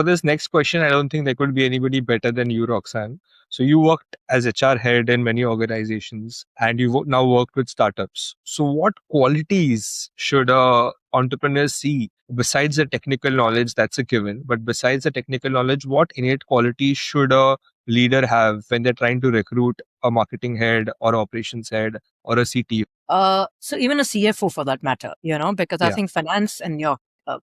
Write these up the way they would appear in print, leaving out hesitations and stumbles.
For this next question, I don't think there could be anybody better than you, Roxanne. So you worked as HR head in many organizations and you now worked with startups. So what qualities should a entrepreneur see besides the technical knowledge? That's a given. But besides the technical knowledge, what innate qualities should a leader have when they're trying to recruit a marketing head or operations head or a CTO? So even a CFO for that matter, because I Yeah. think finance and your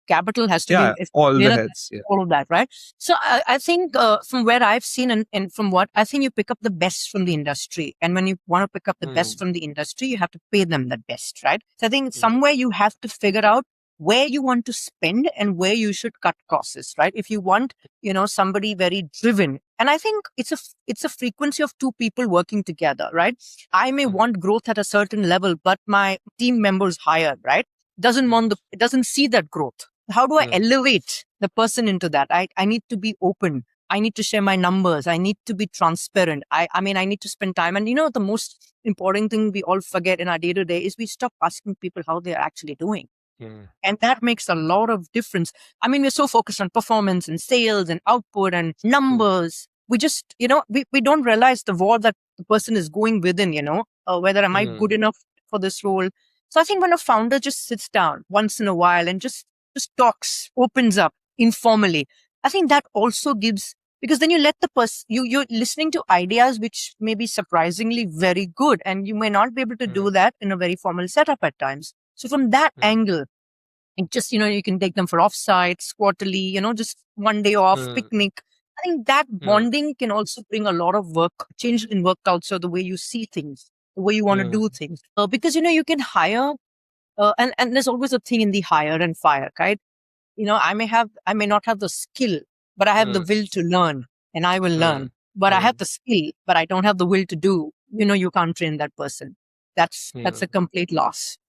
capital has to Yeah. be, All the heads. Yeah. all of that, right? So I think from where I've seen and from what I think you pick up the best from the industry. And when you want to pick up the best from the industry, you have to pay them the best, right? So I think somewhere you have to figure out where you want to spend and where you should cut costs, right? If you want, somebody very driven. And I think it's a frequency of two people working together, right? I may want growth at a certain level, but my team members higher, right? It doesn't see that growth. How do I elevate the person into that? I need to be open. I need to share my numbers. I need to be transparent. I mean, I need to spend time. And the most important thing we all forget in our day to day is we stop asking people how they're actually doing. And that makes a lot of difference. I mean, we're so focused on performance and sales and output and numbers. We just, we don't realize the war that the person is going within, whether am I good enough for this role? So I think when a founder just sits down once in a while and just talks, opens up informally, I think that also gives, because then you let the person, you're listening to ideas which may be surprisingly very good, and you may not be able to do that in a very formal setup at times. So from that angle, and just, you can take them for offsites, quarterly, just one day off, picnic. I think that bonding can also bring a lot of change in work culture, the way you see things, the way you want to do things. Because, you can hire, and there's always a thing in the hire and fire, right? I may not have the skill, but I have the will to learn, and I will learn. But I have the skill, but I don't have the will to do. You can't train that person. That's a complete loss.